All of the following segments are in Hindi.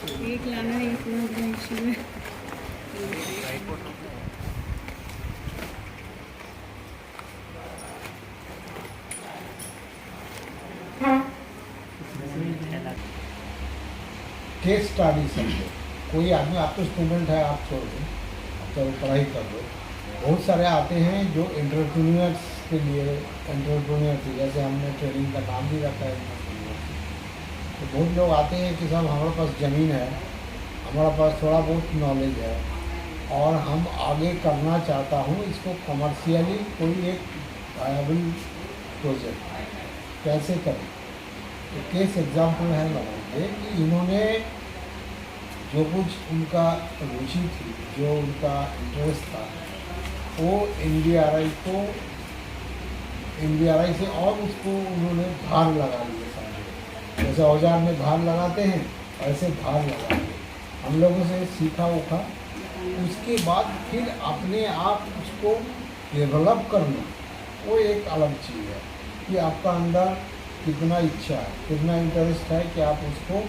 एक लाना है, इतना बड़ा इशू है। केस स्टडी समझो, कोई आदमी, आप तो स्टूडेंट है, आप छोड़ दो, चलो पढ़ाई कर लो। बहुत सारे आते हैं जो एंटरप्रेन्योर्स के लिए, एंटरप्रेन्योर्स जैसे हमने ट्रेनिंग का नाम भी रखा है entrepreneur। तो बहुत लोग आते हैं कि साहब हमारे पास ज़मीन है, हमारे पास थोड़ा बहुत नॉलेज है और हम आगे करना चाहता हूँ इसको कमर्शियली, कोई एक वायबल प्रोजेक्ट कैसे करें। तो केस एग्जाम्पल है लोगों के कि इन्होंने जो कुछ उनका रुचि थी, जो उनका इंटरेस्ट था, वो एनडीआरआई से और उसको उन्होंने धार लगा लिए सारे। जैसे औजार में धार लगाते हैं ऐसे धार लगा लिए, हम लोगों से सीखा उखा। उसके बाद फिर अपने आप उसको डेवलप करना, वो एक अलग चीज़ है कि आपका अंदर कितना इच्छा है, कितना इंटरेस्ट है कि आप उसको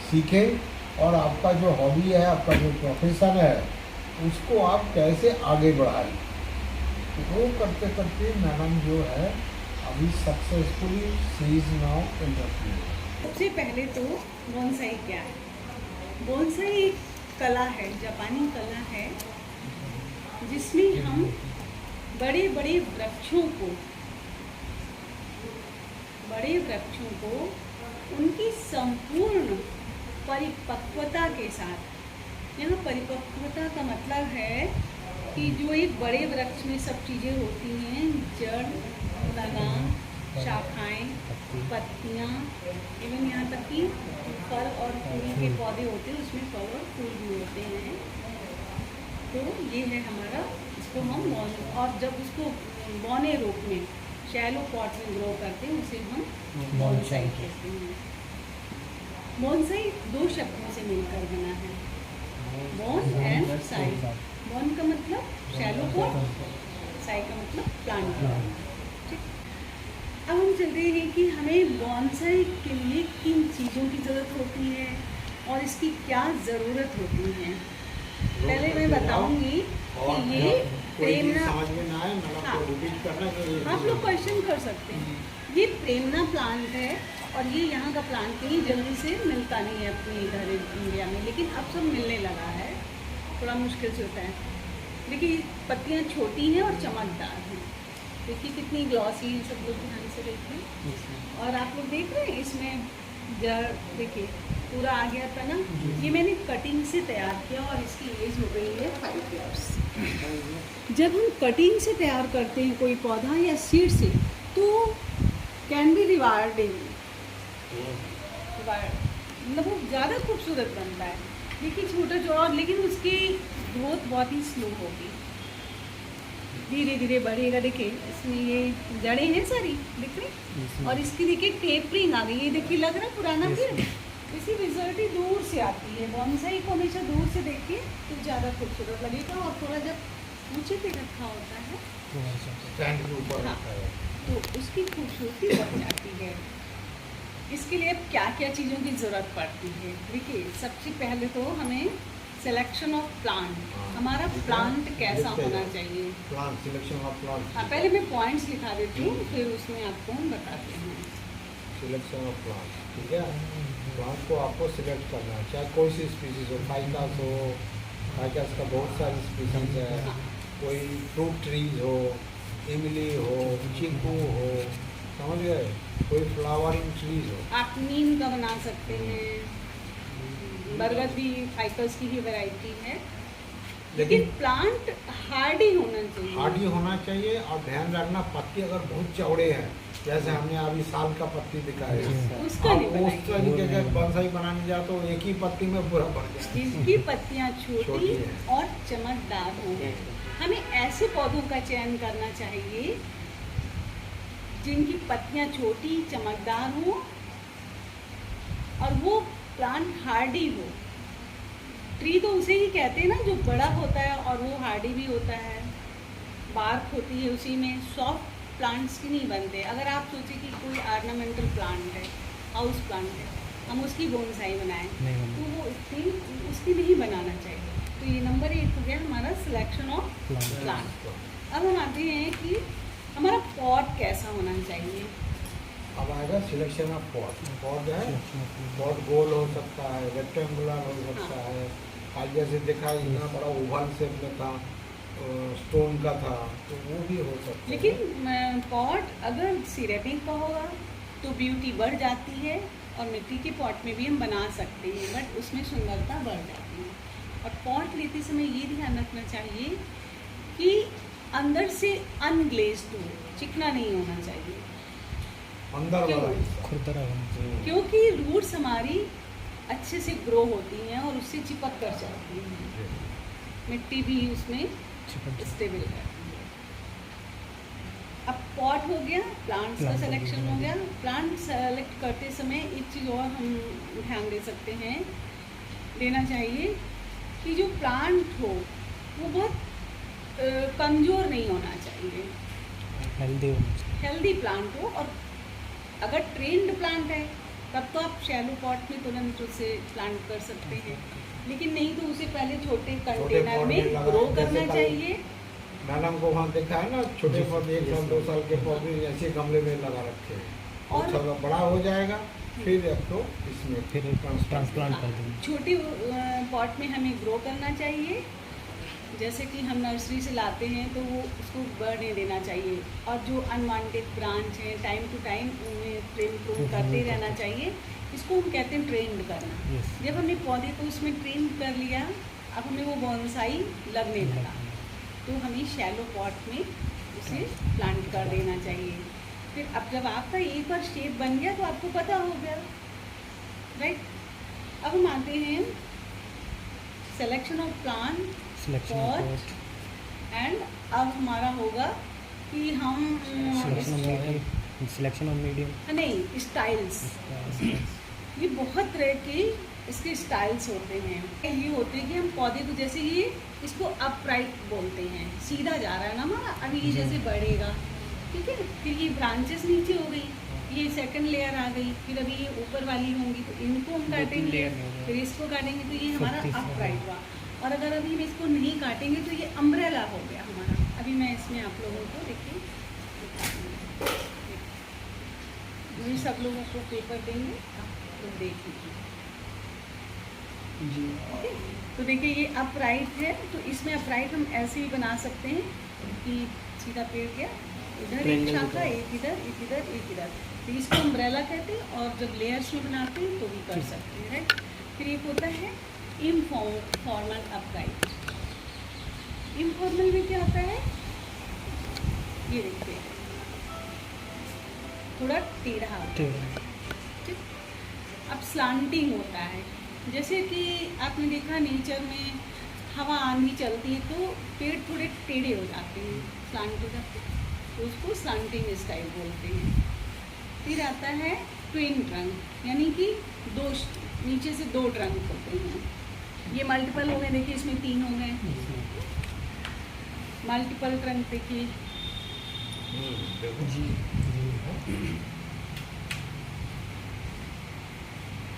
सीखें और आपका जो हॉबी है, आपका जो प्रोफेशन है, उसको आप कैसे आगे बढ़ाएं। तो वो करते करते मैडम जो है अभी successfully she is now entrepreneur. सबसे पहले तो बोनसाई क्या है? बोनसाई एक कला है, जापानी कला है, जिसमें हम बड़े बड़े वृक्षों को उनकी संपूर्ण परिपक्वता के साथ, यहाँ परिपक्वता का मतलब है कि जो एक बड़े वृक्ष में सब चीज़ें होती हैं, जड़, तना, शाखाएं, पत्तियाँ, एवं यहाँ तक कि फल और फूल के पौधे होते हैं, उसमें फल और फूल भी होते हैं। तो ये है हमारा, इसको हम बॉन, और जब उसको बौने रूप में शैलो पॉट में ग्रो करते हैं उसे हम बोनसाई कहते हैं। बोनसाई दो शब्दों से मिलकर बना है, बॉन एंड साई। बॉन का मतलब शैलो पॉट, साई का मतलब प्लांट। अब हम चलते हैं कि हमें बोनसाई के लिए किन चीज़ों की ज़रूरत होती है और इसकी क्या ज़रूरत होती है। पहले मैं बताऊंगी कि ये प्रेमना, समझ में ना आए हाँ, रिपीट करना, आप लोग क्वेश्चन कर सकते हैं। ये प्रेमना प्लांट है और ये यहाँ का प्लांट कहीं जल्दी से मिलता नहीं है अपने इधर इंडिया में, लेकिन अब सब मिलने लगा है, थोड़ा मुश्किल से होता है। देखिए पत्तियाँ छोटी हैं और चमकदार हैं, देखिए कितनी ग्लॉसी है, सब लोग ध्यान से देखिए। और आप लोग देख रहे हैं इसमें जड़, देखिए पूरा आ गया था ना। ये मैंने कटिंग से तैयार किया और इसकी एज हो गई है 5 ईयर्स। जब हम कटिंग से तैयार करते हैं कोई पौधा या सीड से, तो कैन बी रिवार्डिंग, मतलब वो ज़्यादा खूबसूरत बनता है। देखिए छोटा छोटा, लेकिन उसकी ग्रोथ बहुत ही स्लो होगी, धीरे धीरे बढ़ेगा। देखिए इसमें ये जड़ें हैं सारी, दिख रही, और इसकी देखिए टेपरिंग आ गई, ये देखिए लग रहा है पुराना पेड़। इसकी विजिबिलिटी दूर से आती है। बोनसाई को हमेशा दूर से देखिए तो ज़्यादा खूबसूरत लगेगा, और थोड़ा जब ऊंचे पे रखा होता है स्टैंड के ऊपर हाँ, रखा है तो उसकी खूबसूरती बढ़ जाती है। इसके लिए अब क्या क्या चीज़ों की ज़रूरत पड़ती है? देखिए सबसे पहले तो हमें सिलेक्शन ऑफ प्लांट, हमारा प्लांट कैसा होना चाहिए। Plant selection of plant. हाँ, पहले मैं पॉइंट्स लिखा देती हूँ, फिर उसमें आपको हम बताते हैं। सिलेक्शन ऑफ प्लांट, ठीक है। प्लांट को आपको सिलेक्ट करना है, चाहे कोई सी स्पीसीज हो, फाइकस हो, फाइकस का बहुत सारी स्पीसीज है, कोई फ्रूट ट्रीज हो, इमली हो, चीकू हो, समझ गए, कोई फ्लावरिंग ट्रीज हो। आप नीम का बना सकते हैं, बरगद भी फाइकस की ही वैरायटी है, लेकिन प्लांट हार्डी होना चाहिए। हार्डी होना चाहिए, और ध्यान रखना पत्ती अगर बहुत चौड़े हैं, जैसे हमने अभी साल का पत्ती दिखाया है, उसका नहीं उस तरीके का बोनसाई बनाने जाओ तो एक ही पत्ती में पूरा बढ़ जाए। जिसकी पत्तियाँ छोटी है और चमकदार हो, हमें ऐसे पौधों का चयन करना चाहिए जिनकी पत्तियाँ छोटी चमकदार हो और वो प्लांट हार्डी हो। ट्री तो उसे ही कहते हैं ना जो बड़ा होता है और वो हार्डी भी होता है, बार्क होती है उसी में। सॉफ्ट प्लांट्स की नहीं बनते। अगर आप सोचें कि कोई ऑर्नामेंटल प्लांट है, हाउस प्लांट है, हम उसकी बोनसाई बनाएं तो वो उसकी नहीं बनाना चाहिए। तो ये नंबर 1 हो गया हमारा सिलेक्शन ऑफ प्लांट। अब हम आते हैं कि हमारा पॉट कैसा होना चाहिए। अब आएगा सिलेक्शन ऑफ पॉट। पॉट है, पॉट गोल हो सकता है, रेक्टेंगुलर हो सकता है। आज जैसे देखा इतना बड़ा ओवल शेप में था, स्टोन का था, तो वो भी हो सकता है। लेकिन पॉट अगर सिरेमिक का होगा तो ब्यूटी बढ़ जाती है, और मिट्टी के पॉट में भी हम बना सकते हैं, बट उसमें सुंदरता बढ़ जाती है। और पॉट लेते समय ये ध्यान रखना चाहिए कि अंदर से अनग्लेज्ड हो, चिकना नहीं होना चाहिए। अंदर क्यों? वाला हिस्सा। खुरदरा होना चाहिए। क्योंकि रूट्स हमारी अच्छे से ग्रो होती हैं और उससे चिपक कर जाती हैं, मिट्टी भी उसमें चिपक स्टेबल रहती है। अब पॉट हो गया, प्लांट्स का Plant का सिलेक्शन भी हो गया। प्लांट सेलेक्ट करते समय एक चीज़ और हम ध्यान दे सकते हैं, देना चाहिए कि जो प्लांट हो वो बहुत कमज़ोर नहीं होना चाहिए, हेल्दी होना चाहिए। हेल्दी प्लांट हो। और अगर ट्रेंड प्लांट है तब तो आप शैलो पॉट में तुरंत उसे प्लांट कर सकते हैं, लेकिन नहीं तो उसे पहले छोटे कंटेनर pot में में लगा- ग्रो जैसे करना कल- चाहिए। मैडम को वहाँ देखा है ना, छोटे जी, पौधे 1 साल 2 साल के पौधे ऐसे गमले में लगा रखे हैं। और- और थोड़ा बड़ा हो जाएगा फिर अब तो इसमें फिर ट्रांसप्लांट कर देंगे। छोटी पॉट में हमें ग्रो करना चाहिए। जैसे कि हम नर्सरी से लाते हैं तो वो उसको बढ़ने देना चाहिए, और जो अनवांटेड ब्रांच हैं टाइम टू टाइम उन्हें ट्रेन करते रहना चाहिए। इसको हम कहते हैं ट्रेंड करना। Yes. जब हमने पौधे को उसमें ट्रेन कर लिया, अब हमें वो बॉन्साई लगने लगा, तो हमें शैलो पॉट में उसे प्लांट कर देना चाहिए। फिर अब जब आपका एक बार शेप बन गया तो आपको पता हो गया, राइट। अब हम आते हैं selection of plant selection Pot. Of and अब हमारा होगा कि हम सिलेक्शन ऑफ मीडियम। नहीं, स्टाइल्स, ये बहुत तरह के इसके स्टाइल्स होते हैं। ये होते हैं कि हम पौधे को, जैसे ये इसको अपराइट बोलते हैं, सीधा जा रहा है ना हमारा, अभी ये जी। जैसे बढ़ेगा, ठीक है। फिर ये ब्रांचेस नीचे हो गई, ये सेकंड लेयर आ गई, फिर अभी ये ऊपर वाली होंगी तो इनको हम काटेंगे, layer में हो गया। फिर इसको काटेंगे तो ये हमारा तीसरा अपराइट हुआ। और अगर अभी हम इसको नहीं काटेंगे तो ये अम्ब्रेला हो गया हमारा। अभी मैं इसमें आप लोगों को देखिए, ये सब लोगों को पेपर देंगे, आप लोग देख लीजिए। ओके, तो देखिए ये अपराइट है, तो इसमें अपराइट हम ऐसे ही बना सकते हैं कि सीधा पेड़ गया, इधर एक Triangle की शाखा, तरह। एक इधर, एक इधर, एक इधर। तो इसको अम्ब्रेला कहते हैं, और जब लेयर्स में बनाते हैं तो भी कर सकते हैं, राइट। फिर एक होता है इनफॉर्मल अपराइट। इनफॉर्मल में क्या होता है, ये देखते हैं, थोड़ा टेढ़ा होता है। ठीक। अब स्लांटिंग होता है, जैसे कि आपने देखा नेचर में हवा आंधी चलती है तो पेड़ थोड़े टेढ़े हो जाते हैं, स्लांट हो जाते हैं, तो उसको स्लांटिंग स्टाइल बोलते हैं। फिर आता है ट्विन ट्रंक, यानी कि दो नीचे से 2 ट्रंक होते हैं। ये मल्टीपल हो गए, देखिए इसमें 3 हो गए, मल्टीपल ट्रंक देखिए। देखो। जी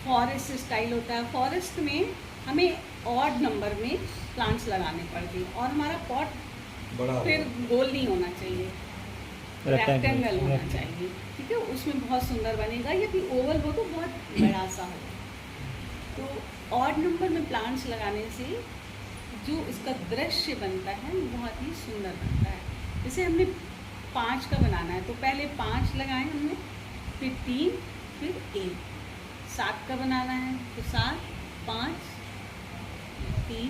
फॉरेस्ट स्टाइल होता है, फॉरेस्ट में हमें ऑड नंबर में प्लांट्स लगाने पड़ते हैं, और हमारा पॉट बड़ा फिर गोल नहीं होना चाहिए, रेक्टेंगल होना चाहिए, ठीक है। उसमें बहुत सुंदर बनेगा, या फिर ओवल हो तो बहुत बड़ा सा हो। तो ऑड नंबर में प्लांट्स लगाने से जो इसका दृश्य बनता है वो बहुत ही सुंदर बनता है। जैसे हमने 5 का बनाना है तो पहले 5 लगाए हमने, फिर 3, फिर 1। 7 का बनाना है तो 7, 5, 3,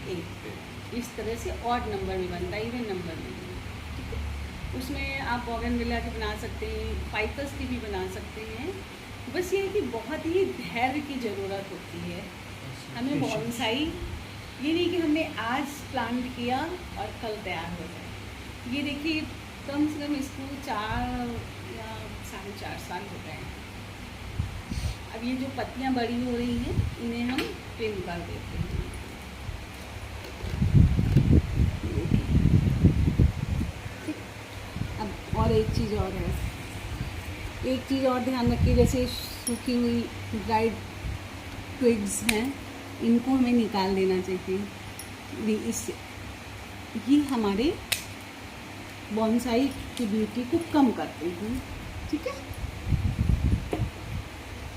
1। इस तरह से ऑड नंबर में बनता है, इवन नंबर में नहीं, ठीक है। उसमें आप बोगनविला की बना सकते हैं, फाइकस की भी बना सकते हैं। बस ये है कि बहुत ही धैर्य की ज़रूरत होती है हमें। बॉन्साई ये नहीं कि हमने आज प्लांट किया और कल तैयार हो जाए। ये देखिए कम से कम इसको 4 या 4.5 साल हो गए हैं। अब ये जो पत्तियां बड़ी हो रही हैं इन्हें हम ट्रिम कर देते हैं। अब और एक चीज़ और है, एक चीज़ और ध्यान रखिए, जैसे सूखी हुई ड्राइड ट्विग्स हैं इनको हमें निकाल देना चाहिए। इससे ये हमारे बॉन्साई की ब्यूटी को कम करते हैं। ठीक है,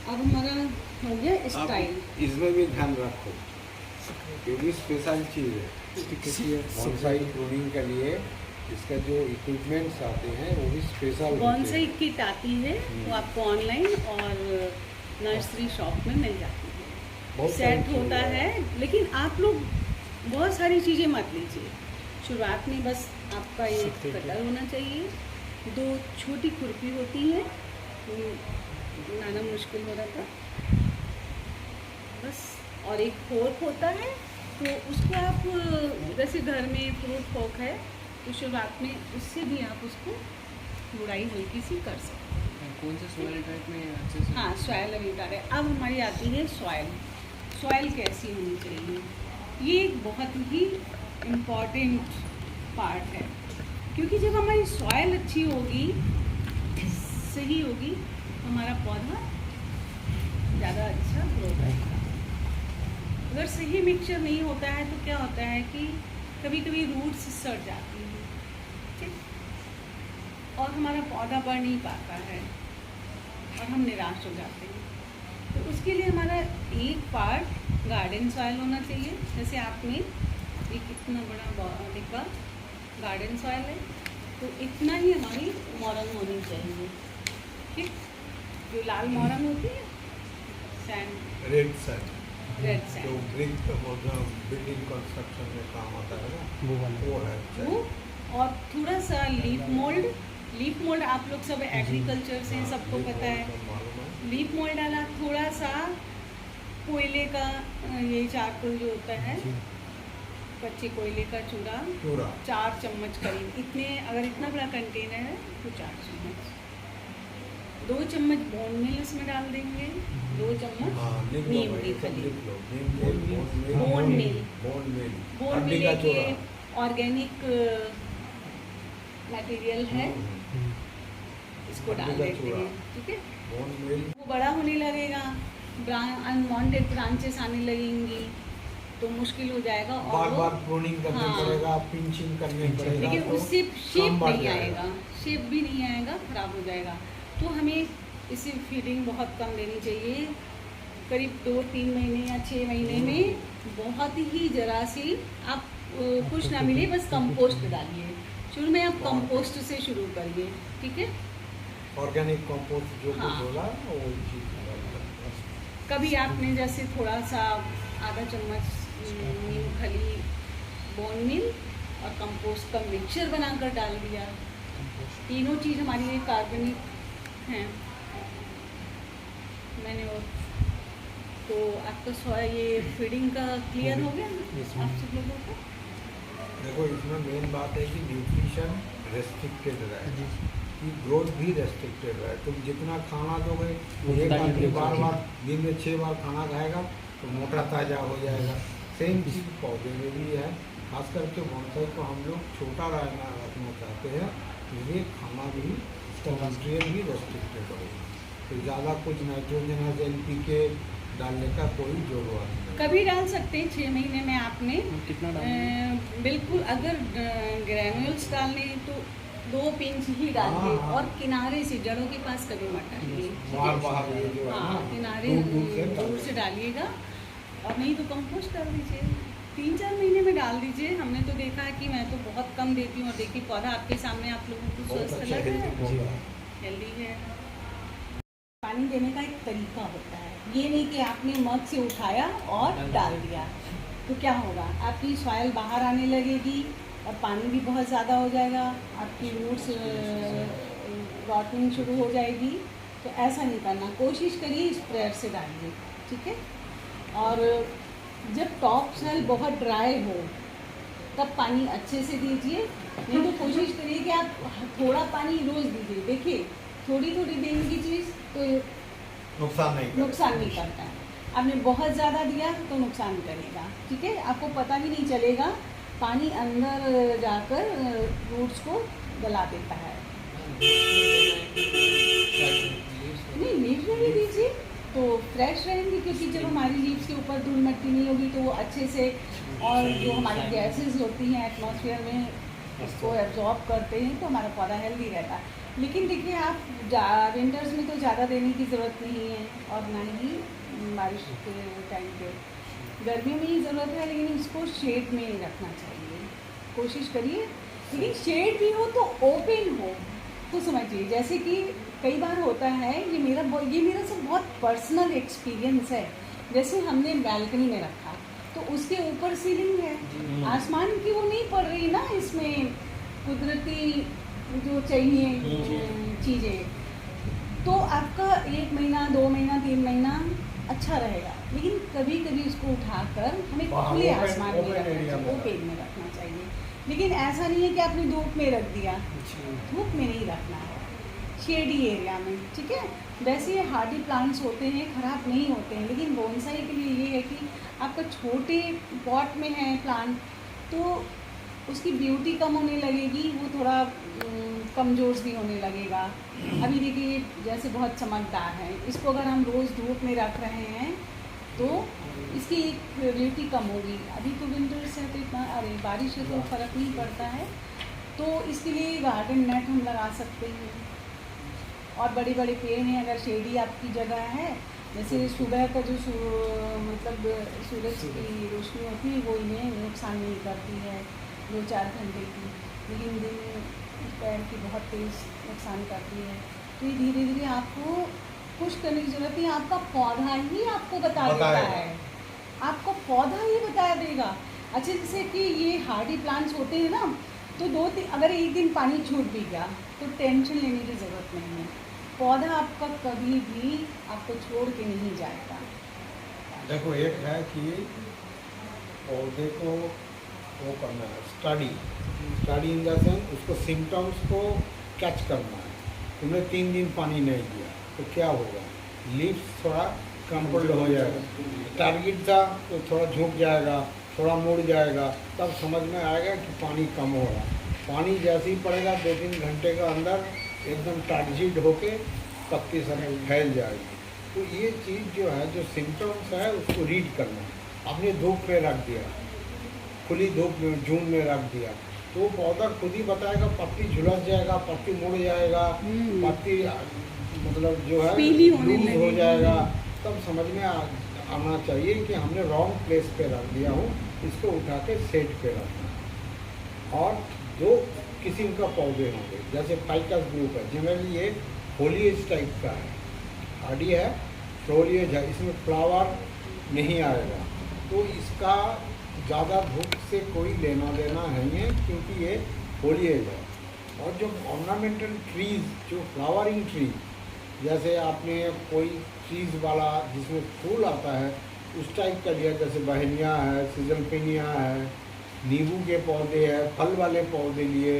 अब हमारा हो गया स्टाइल। आप इसमें भी ध्यान रखो, ये भी स्पेशल चीज़ है बॉन्साई प्रूनिंग के लिए। इसका जो इक्विपमेंट्स आते हैं वो भी स्पेशल बॉन्साई किट आती है, वो आपको ऑनलाइन और नर्सरी शॉप में मिल जाती है। बहुत सेट सारी होता चीज़ें है, लेकिन आप लोग बहुत सारी चीज़ें मत लीजिए। शुरुआत में बस आपका ये कटर होना चाहिए, 2 छोटी खुरपी होती है, लाना मुश्किल हो रहा था बस, और एक फोर्क होता है। तो उसको आप जैसे घर में फ्रूट फोर्क है तो शुरुआत में उससे भी आप उसको गुड़ाई हल्की सी कर सकते हैं। कौन से सॉइल टाइप में अच्छे से? हाँ, सॉयल अभी बता रहे हैं। अब हमारी आती है सॉयल। सॉयल कैसी होनी चाहिए, ये एक बहुत ही इम्पॉर्टेंट पार्ट है, क्योंकि जब हमारी सॉयल अच्छी होगी, सही होगी, तो हमारा पौधा ज़्यादा अच्छा ग्रो करेगा। अगर सही मिक्सचर नहीं होता है तो क्या होता है कि कभी कभी रूट्स सड़ जाती हैं, ठीक, और हमारा पौधा बढ़ नहीं पाता है और हम निराश हो जाते हैं। तो उसके लिए हमारा एक पार्ट गार्डन सॉइल होना चाहिए। जैसे आपने एक इतना बड़ा डिब्बा गार्डन सॉइल है, तो इतना ही हमारी मोरंग होनी चाहिए। ठीक, जो लाल मोरंग होती है, सैंड, रेड सैंड, रेड जो सैंड, ब्रिक बिल्डिंग कंस्ट्रक्शन में काम आता है ना, वो वाला। वो है वो, और थोड़ा सा लीफ मोल्ड। लीफ मोल्ड आप लोग सब एग्रीकल्चर से सबको पता है। लीफ मोल्ड डाला, थोड़ा सा कोयले का ये चारकोल जो होता है, कच्चे कोयले का चूड़ा, 4 चम्मच करीब, इतने, अगर इतना बड़ा कंटेनर है तो 4 चम्मच, 2 चम्मच बोन मिल इसमें डाल देंगे, 2 चम्मच नीम की खली, बोन मिल, बोन मिल एक ऑर्गेनिक मटेरियल है, इसको डाल देते हैं। ठीक है, वो बड़ा होने लगेगा, अनवांटेड ब्रांचेस आने लगेंगी तो मुश्किल हो जाएगा, और बार प्रूनिंग करना हाँ, पड़ेगा, पिंचिंग करनी पड़ेगा, लेकिन तो उससे शेप बढ़ नहीं जाएगा। आएगा, शेप भी नहीं आएगा, खराब हो जाएगा। तो हमें इसे फीडिंग बहुत कम देनी चाहिए, करीब 2-3 महीने या 6 महीने में बहुत ही जरा सी, आप कुछ ना मिले बस कंपोस्ट डालिए। शुरू में आप कंपोस्ट से शुरू करिए, ठीक है। ऑर्गेनिक कंपोस्ट जो हाँ। कुछ बोला वो चीज़ कभी आपने जैसे थोड़ा सा आधा चम्मच नीम खली, बोन मिल और कंपोस्ट का मिक्सचर बनाकर डाल दिया। तीनों चीज़ हमारी लिए कार्बनिक हैं। मैंने और तो आपका ये फीडिंग का क्लियर हो गया ना आप सब लोगों को? देखो, इसमें मेन बात है कि न्यूट्रिशन रेस्ट्रिक्टेड रहे, कि ग्रोथ भी रेस्ट्रिक्टेड रहे। तुम जितना खाना दोगे, एक आदमी बार दिन में 6 बार खाना खाएगा तो मोटा ताज़ा हो जाएगा। सेम चीज़ पौधे में भी है, खास करके बॉन्साई को हम लोग छोटा रखना चाहते हैं, इसलिए खाना भी, इसका न्यूट्रिएंट भी रेस्ट्रिक्टेड होगा। तो ज़्यादा कुछ नाइट्रोजनस NPK डालने का कोई जरूरत नहीं। कभी डाल सकते हैं 6 महीने में आपने, कितना डालना? बिल्कुल, अगर ग्रैन्यूल्स डालने तो 2 पिंच ही डालिए, हाँ। और किनारे से, जड़ों के पास कभी मत डालिए। बाहर ये जो है हाँ, ना, किनारे दूर से डालिएगा, और नहीं तो कंपोस्ट डाल दीजिए। 3-4 महीने में डाल दीजिए। हमने तो देखा है कि मैं तो बहुत कम देती हूँ, और देखिए पौधा आपके सामने आप लोगों को बहुत स्वस्थ अच्छा लग रहा हेल्दी है, पौधा है। हेल्दी है। पानी देने का एक तरीका होता है, ये नहीं कि आपने मग से उठाया और डाल दिया तो क्या होगा, आपकी सॉइल बाहर आने लगेगी और पानी भी बहुत ज़्यादा हो जाएगा, आपकी रूट्स रॉटनिंग शुरू हो जाएगी। तो ऐसा नहीं करना, कोशिश करिए स्प्रेयर से डालिए, ठीक है। और जब टॉप सॉइल बहुत ड्राई हो तब पानी अच्छे से दीजिए, नहीं तो कोशिश करिए कि आप थोड़ा पानी रोज़ दीजिए। देखिए, थोड़ी थोड़ी देने की चीज़ तो नुकसान नहीं करता है। आपने बहुत ज़्यादा दिया तो नुकसान करेगा, ठीक है। आपको पता भी नहीं चलेगा, पानी अंदर जाकर रूट्स को गला देता है। नहीं, लीव्स में भी दीजिए, तो फ्रेश रहेंगे, क्योंकि जब हमारी लीव्स के ऊपर धूल मिट्टी नहीं होगी तो वो अच्छे से, और जो हमारी गैसेस होती हैं एटमॉस्फेयर में उसको एब्जॉर्ब करते हैं, तो हमारा पौधा हेल्दी रहता है। लेकिन देखिए आप विंटर्स में तो ज़्यादा देने की ज़रूरत नहीं है, और ना ही बारिश के टाइम पे, गर्मियों में ही ज़रूरत है, लेकिन इसको शेड में रखना चाहिए, कोशिश करिए। लेकिन शेड भी हो तो ओपन हो तो समझिए, जैसे कि कई बार होता है, ये मेरा सब बहुत पर्सनल एक्सपीरियंस है। जैसे हमने बालकनी में रखा तो उसके ऊपर सीलिंग है, आसमान की वो नहीं पड़ रही ना, इसमें कुदरती जो चाहिए चीज़ें, तो आपका 1 महीना 2 महीना 3 महीना अच्छा रहेगा। लेकिन कभी कभी उसको उठाकर हमें खुले आसमान में रखना चाहिए, ओपन में रखना चाहिए। लेकिन ऐसा नहीं है कि आपने धूप में रख दिया, धूप में नहीं रखना है, शेडी एरिया में, ठीक है। वैसे ये हार्डी प्लांट्स होते हैं, ख़राब नहीं होते हैं, लेकिन बोनसाई के लिए ये है कि आपका छोटे पॉट में है प्लांट, तो उसकी ब्यूटी कम होने लगेगी, वो थोड़ा कमज़ोर भी होने लगेगा। अभी देखिए जैसे बहुत चमकदार है, इसको अगर हम रोज़ धूप में रख रहे हैं तो इसकी एक ब्यूटी कम होगी। अभी तो विंटर्स है तो इतना, अरे बारिश है तो फ़र्क नहीं पड़ता है, तो इसके लिए गार्डन नेट हम लगा सकते हैं। और बड़े बड़े पेड़ हैं, अगर शेडी आपकी जगह है, जैसे सुबह का जो मतलब सूरज की रोशनी होती है वो इन्हें नुकसान नहीं करती है 2-4 घंटे की, लेकिन दिन पैर की बहुत तेज़ नुकसान करती है। तो ये धीरे धीरे आपको कुछ करने की जरूरत नहीं, आपका पौधा ही आपको बता देता है, आपको पौधा ही बता देगा। अच्छा, जैसे कि ये हार्डी प्लांट्स होते हैं ना, तो अगर एक दिन पानी छूट भी गया तो टेंशन लेने की ज़रूरत नहीं है, पौधा आपका कभी भी आपको छोड़ के नहीं जाएगा। देखो, एक है कि पौधे को वो करना है, स्टडी इन द सेंस उसको सिम्टम्स को कैच करना है। तुमने 3 दिन पानी नहीं दिया तो क्या होगा, लीव्स थोड़ा क्रम्पल्ड हो जाएगा, टारगेट था तो थोड़ा झुक जाएगा, थोड़ा मुड़ जाएगा, तब समझ में आएगा कि पानी कम हो रहा। पानी जैसे ही पड़ेगा 2-3 घंटे के अंदर एकदम टारगेट होके पत्ती सब फैल जाएगी। तो ये चीज़ जो है, जो सिम्टम्स है उसको रीड करना है। आपने धूप में रख दिया, खुली धूप में जून में रख दिया, तो पौधा खुद ही बताएगा, पत्ती झुलस जाएगा, पत्ती मुड़ जाएगा, पत्ती मतलब जो है लूज हो जाएगा, तब समझ में आना चाहिए कि हमने रॉन्ग प्लेस पे रख दिया हूँ, इसको उठा के सेट पे रखना। और जो किस्म का पौधे होंगे, जैसे फाइकस ग्रुप है, जनरली ये फोलिएज टाइप का है, हार्डी है, फोलिएज है, इसमें फ्लावर नहीं आएगा, तो इसका ज़्यादा धूप से कोई लेना देना नहीं है, क्योंकि ये फोलिएज है। और जो ऑर्नामेंटल ट्रीज़, जो फ्लावरिंग ट्री, जैसे आपने कोई चीज़ वाला जिसमें फूल आता है उस टाइप का लिया, जैसे बहनिया है, सीजलपेनिया है, नींबू के पौधे हैं, फल वाले पौधे लिए,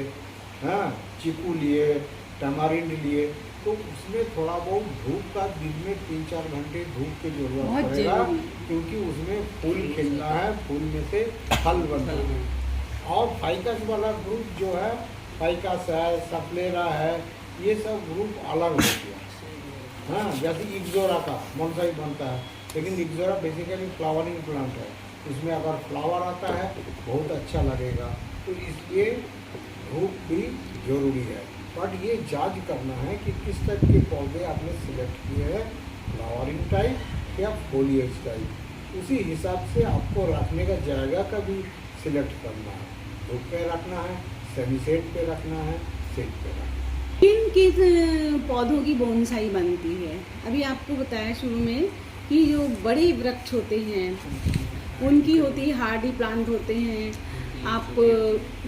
हाँ, चीकू लिए, टमारिंड लिए, तो उसमें थोड़ा बहुत धूप का दिन में 3-4 घंटे धूप की जरूरत पड़ेगा, क्योंकि उसमें फूल खिलना है, फूल में से फल बनना है। और फाइकस वाला ग्रुप जो है, फाइकस है, सप्लेरा है, ये सब ग्रुप अलग हो गया। हाँ, जैसे इक्ज़ोरा का बोनसाई बनता है, लेकिन इक्ज़ोरा बेसिकली फ्लावरिंग प्लांट है, इसमें अगर फ्लावर आता है बहुत अच्छा लगेगा, तो इसलिए धूप भी ज़रूरी है। बट ये जांच करना है कि किस टाइप के पौधे आपने सिलेक्ट किए हैं, फ्लावरिंग टाइप या फोलिएज टाइप, उसी हिसाब से आपको रखने का जगह का भी सिलेक्ट करना है, धूप पे रखना है, सेमी सेट पे रखना है, सेट पे रखना है। किन पौधों की बोनसाई बनती है, अभी आपको बताया शुरू में कि जो बड़े वृक्ष होते हैं उनकी होती है, हार्डी प्लांट होते हैं। आप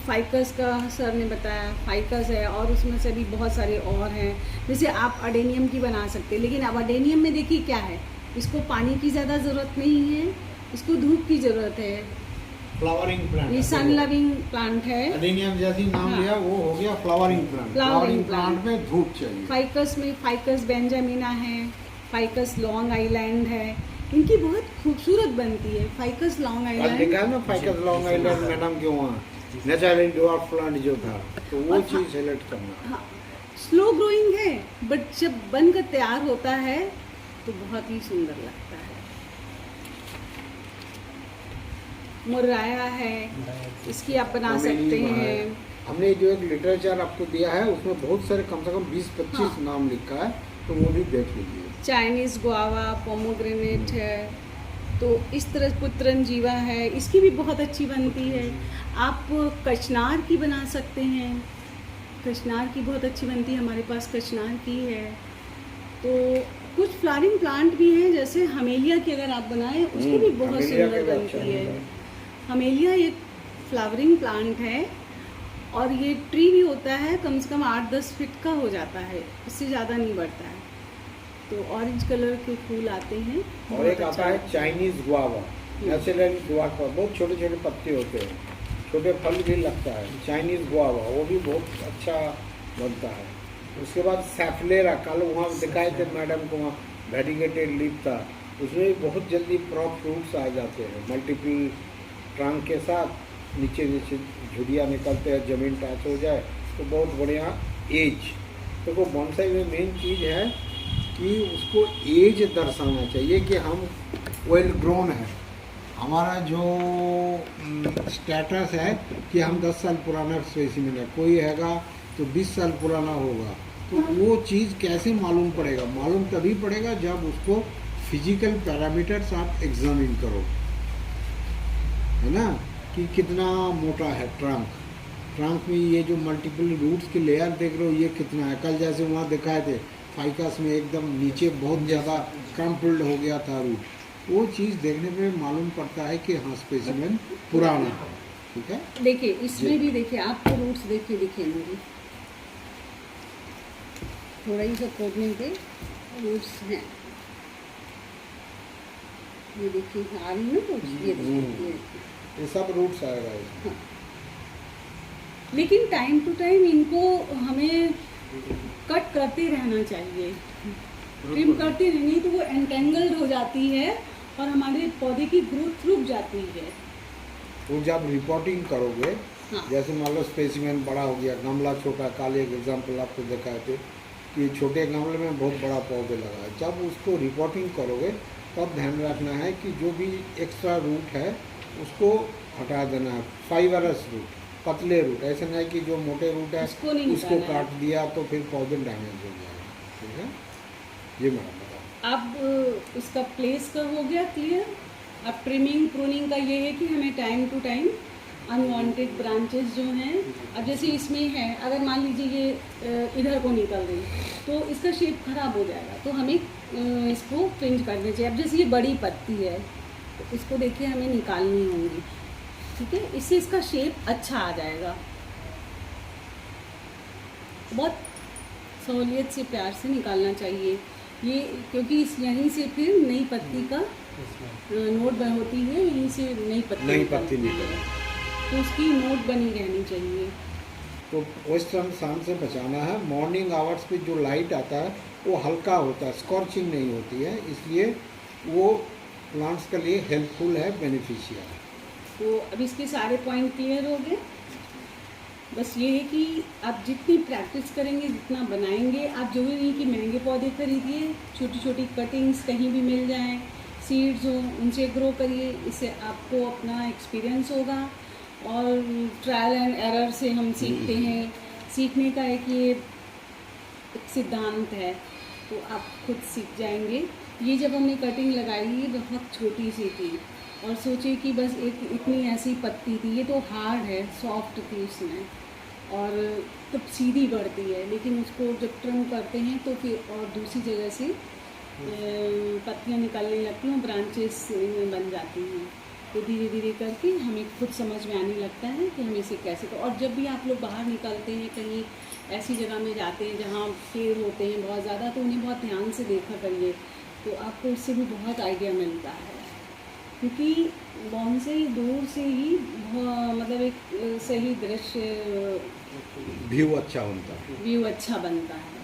फाइकस का सर ने बताया, फाइकस है, और उसमें से भी बहुत सारे और हैं, जैसे आप अडेनियम की बना सकते हैं। लेकिन अब अडेनियम में देखिए क्या है, इसको पानी की ज़्यादा ज़रूरत नहीं है, इसको धूप की ज़रूरत है। फ्लावरिंग प्लांट, ये सन लविंग प्लांट है, अडेनियम जैसी नाम लिया, वो हो गया फ्लावरिंग प्लांट। फ्लावरिंग प्लांट में धूप चाहिए। फाइकस में फाइकस बेंजामिना है, फाइकस लॉन्ग आइलैंड है, इनकी बहुत खूबसूरत बनती है फाइकस लॉन्ग आइलैंड। देखा है ना फाइकस लॉन्ग आइलैंड में नाम क्यों हुआ, नेचुरल ड्वार्फ प्लांट जो था, तो वो चीज़ सेलेक्ट करना। हाँ, स्लो ग्रोइंग है, बट जब बनकर तैयार होता है तो बहुत ही सुंदर लगता है। मुर्राया है, इसकी आप बना सकते हैं। हमने जो एक लिटरेचर आपको दिया है उसमें बहुत सारे कम से कम 20-25 हाँ। नाम लिखा है, तो वो भी देख लीजिए। चाइनीज़ गुआवा, पोमोग्रेनेट है, तो इस तरह पुत्रनजीवा है, इसकी भी बहुत अच्छी बनती है। आप कचनार की बना सकते हैं, कचनार की बहुत अच्छी बनती है, हमारे पास कचनार की है। तो कुछ फ्लावरिंग प्लांट भी हैं, जैसे हमेलिया की अगर आप बनाएं उसकी भी बहुत हमेलिया सुंदर के भी अच्छा बनती है। है। हमेलिया एक फ्लावरिंग प्लांट है और ये ट्री भी होता है, कम से कम 8-10 फीट का हो जाता है, इससे ज़्यादा नहीं बढ़ता है। तो ऑरेंज कलर के फूल आते हैं। और बहुत एक अच्छा आता है लगता चाइनीज गुआवा, नेचुरल गुआवा, बहुत छोटे छोटे पत्ते होते हैं, छोटे फल भी लगता है। चाइनीज गुआवा वो भी बहुत अच्छा बनता है। उसके बाद सैफलेरा, कल वहाँ दिखाए थे मैडम को, वहाँ वेरीगेटेड लीफ था, उसमें भी बहुत जल्दी प्रॉप फ्रूट्स आ जाते हैं, मल्टीपल ट्रंक के साथ नीचे नीचे झुड़ियाँ निकलते हैं, ज़मीन टच हो जाए तो बहुत बढ़िया एज। देखो बोनसाई में मेन चीज़ है कि उसको एज दर्शाना चाहिए कि हम वेल ग्रोन है। हमारा जो स्टेटस है कि हम 10 साल पुराना स्पेसिमेन है, कोई हैगा तो 20 साल पुराना होगा, तो वो चीज़ कैसे मालूम पड़ेगा? मालूम तभी पड़ेगा जब उसको फिजिकल पैरामीटर्स आप एग्जामिन करो, है ना, कि कितना मोटा है ट्रंक में ये जो मल्टीपल रूट्स की लेयर देख रहे हो ये कितना है। कल जैसे वहाँ दिखाए थे फाइकस में एकदम नीचे बहुत ज़्यादा क्रम्पल्ड हो गया था रूट, वो चीज़ देखने पे मालूम पड़ता है कि हाँ स्पेसिमेन पुराना है। ठीक है, देखिए इसमें भी देखिए आपको रूट्स देखिए दिखेंगे, थोड़ा ही सा खोदने के रूट्स हैं, ये देखिए आ रही है ना रूट्स, ये देखिए ये सब रूट्स आएगा इसमें। हाँ। लेकिन टाइम टू टाइम इनको हमें कट करते रहना चाहिए, ट्रिम करते रहेंगे तो वो एंटेंगल्ड हो जाती है और हमारे पौधे की ग्रोथ रुक जाती है। तो जब रिपोर्टिंग करोगे, हाँ। जैसे मान लो स्पेसिमेन बड़ा हो गया, गमला छोटा, कल एक एग्जाम्पल आपको दिखाए थे कि छोटे गमले में बहुत बड़ा पौधे लगा है, जब उसको रिपोर्टिंग करोगे तब ध्यान रखना है कि जो भी एक्स्ट्रा रूट है उसको हटा देना है। फाइबरस रूट, पतले रूट, ऐसे नहीं कि जो मोटे रूट है उसको नहीं उसको निकालना है। काट दिया तो फिर पौधे डैमेज हो जाएगा। ठीक है, ये मैडम बताओ। अब इसका प्लेस का हो गया क्लियर। अब ट्रिमिंग प्रूनिंग का ये है कि हमें time to time unwanted branches जो हैं, अब जैसे इसमें है, अगर मान लीजिए ये इधर को निकल गई तो इसका शेप खराब हो जाएगा, तो हमें इसको फ्रिंज करनी चाहिए। अब जैसे ये बड़ी पत्ती है तो इसको देखिए हमें निकालनी होगी, ठीक है, इससे इसका शेप अच्छा आ जाएगा। बहुत सहूलियत से प्यार से निकालना चाहिए ये, क्योंकि इस यहीं से फिर नई पत्ती का नोट होती है, यहीं से नई पत्ती निकलती है, तो उसकी नोट बनी रहनी चाहिए। तो वेस्टर्न सन से बचाना है। मॉर्निंग आवर्स पे जो लाइट आता है वो हल्का होता है, स्कॉर्चिंग नहीं होती है, इसलिए वो प्लांट्स के लिए हेल्पफुल है, बेनिफिशियल है। तो अब इसके सारे पॉइंट क्लियर हो गए। बस ये है कि आप जितनी प्रैक्टिस करेंगे, जितना बनाएंगे, आप जरूरी नहीं कि महंगे पौधे खरीदिए, छोटी छोटी कटिंग्स कहीं भी मिल जाएं, सीड्स हो उनसे ग्रो करिए, इससे आपको अपना एक्सपीरियंस होगा और ट्रायल एंड एरर से हम सीखते हैं। सीखने का एक ये एक सिद्धांत है, तो आप खुद सीख जाएंगे। ये जब हमने कटिंग लगाई ये बहुत छोटी सी थी और सोचे कि बस एक इतनी ऐसी पत्ती थी, ये तो हार्ड है, सॉफ्ट थी इसमें और तब सीधी बढ़ती है, लेकिन उसको जब ट्रिम करते हैं तो फिर और दूसरी जगह से पत्तियाँ निकलने लगती हैं, ब्रांचेस बन जाती हैं। तो धीरे धीरे करके हमें खुद समझ में आने लगता है कि हम इसे कैसे और जब भी आप लोग बाहर निकलते हैं, कहीं ऐसी जगह में जाते हैं जहाँ पेड़ होते हैं बहुत ज़्यादा, तो उन्हें बहुत ध्यान से देखा करिए, तो आपको उससे भी बहुत आइडिया मिलता है। क्योंकि बॉन्साई दूर से ही मतलब एक सही दृश्य, व्यू अच्छा होता है, व्यू अच्छा बनता है।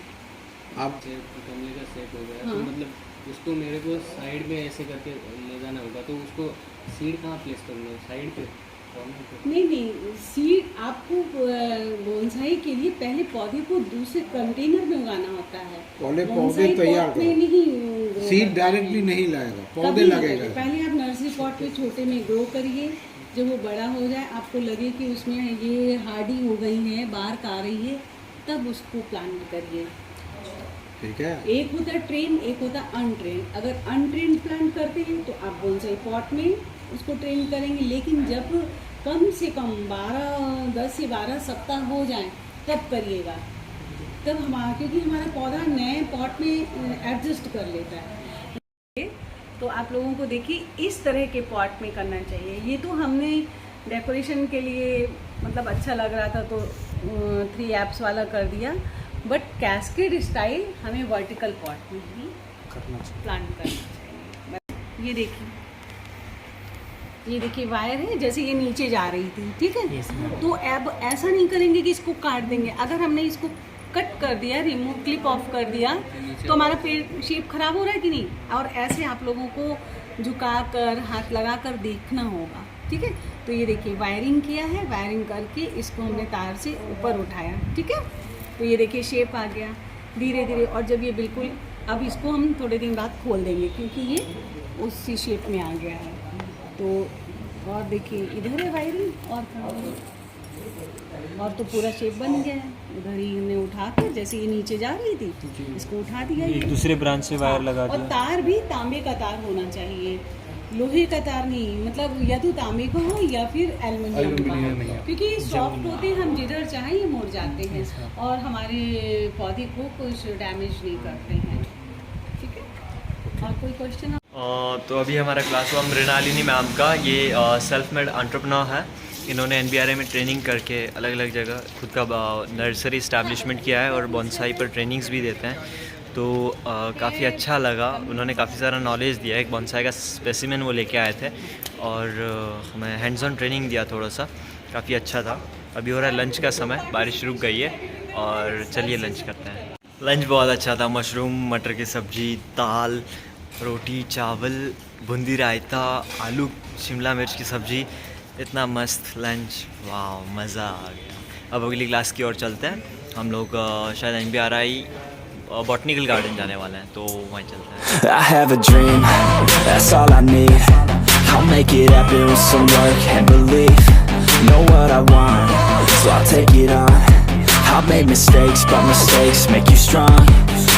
आप गमले का सेट हो गया, हाँ। तो मतलब उसको मेरे को साइड में ऐसे करके ले जाना होगा, तो उसको सीड कहाँ प्लेस करूँगा? साइड पे? नहीं, सीड आपको बोनसाई के लिए पहले पौधे को दूसरे कंटेनर में उगाना होता है। पहले पौधे बोनसाई तैयार पॉट में करो। नहीं grow सीड करता डायरेक्टली है। नहीं लाएगा, कभी पौधे नहीं लगेगा। करें। पहले आप नर्सरी पॉट में छोटे में ग्रो करिए, जब वो बड़ा हो जाए आपको लगे कि उसमें ये हार्डी हो गई है, बार्क आ रही है, तब उसको प्लांट करिए। ठीक है। एक होता है ट्रेन, एक होता है अनट्रेन। अगर अनट्रेन प्लांट करते हैं तो आप बोनसाई पॉट में उसको ट्रेन करेंगे, लेकिन जब कम से कम 10 से 12 सप्ताह हो जाएं तब करिएगा। तब क्योंकि हमारा पौधा नए पॉट में एडजस्ट कर लेता है। तो आप लोगों को देखिए इस तरह के पॉट में करना चाहिए। ये तो हमने डेकोरेशन के लिए मतलब अच्छा लग रहा था तो 3 एप्स वाला कर दिया, बट कैस्केड स्टाइल हमें वर्टिकल पॉट में ही प्लांट करना चाहिए। ये देखिए वायर है, जैसे ये नीचे जा रही थी, ठीक है। तो अब ऐसा नहीं करेंगे कि इसको काट देंगे। अगर हमने इसको कट कर दिया, रिमूव क्लिप ऑफ कर दिया, तो हमारा पेड़ शेप खराब हो रहा है कि नहीं। और ऐसे आप लोगों को झुका कर हाथ लगा कर देखना होगा, ठीक है। तो ये देखिए वायरिंग किया है, वायरिंग करके इसको हमने तार से ऊपर उठाया, ठीक है। तो ये देखिए शेप आ गया धीरे धीरे। और जब ये बिल्कुल, अब इसको हम थोड़े दिन बाद खोल देंगे क्योंकि ये उसी शेप में आ गया है। तो और देखिए इधर है वायरिंग और तो पूरा शेप बन गया है। उधर ही हमने उठा कर, जैसे ये नीचे जा रही थी, इसको उठा दिया। एक दूसरे ब्रांच से वायर लगा और दिया। तार भी तांबे का तार होना चाहिए, लोहे का तार नहीं। मतलब या तो तांबे का हो या फिर एल्युमिनियम का हो, क्योंकि सॉफ्ट होते हैं, हम जिधर चाहें ये मुड़ जाते हैं और हमारे पौधे को कुछ डैमेज नहीं करते हैं, ठीक है। और कोई क्वेश्चन? तो अभी हमारा क्लास हुआ मृणालिनी मैम का। ये सेल्फ मेड एंटरप्रेन्योर है। इन्होंने NBRI में ट्रेनिंग करके अलग अलग जगह खुद का नर्सरी इस्टेब्लिशमेंट किया है और बोनसाई पर ट्रेनिंग्स भी देते हैं। तो काफ़ी अच्छा लगा, उन्होंने काफ़ी सारा नॉलेज दिया। एक बोनसाई का स्पेसिमेन वो लेके आए थे और हमें हैंड्स ऑन ट्रेनिंग दिया थोड़ा सा, काफ़ी अच्छा था। अभी हो रहा है लंच का समय, बारिश रुक गई है और चलिए लंच करते हैं। लंच बहुत अच्छा था, मशरूम मटर की सब्ज़ी, दाल, रोटी, चावल, बूंदी रायता, आलू शिमला मिर्च की सब्ज़ी, इतना मस्त लंच, वाह मज़ा आ गया। अब अगली क्लास की ओर चलते हैं। हम लोग शायद NBRI बॉटनिकल गार्डन जाने वाले हैं, तो वहीं चलते हैं। I have a dream, that's all I need. I'll make it happen with some work and belief. Know what I want, so I'll take it on. I've made mistakes, but mistakes make you strong.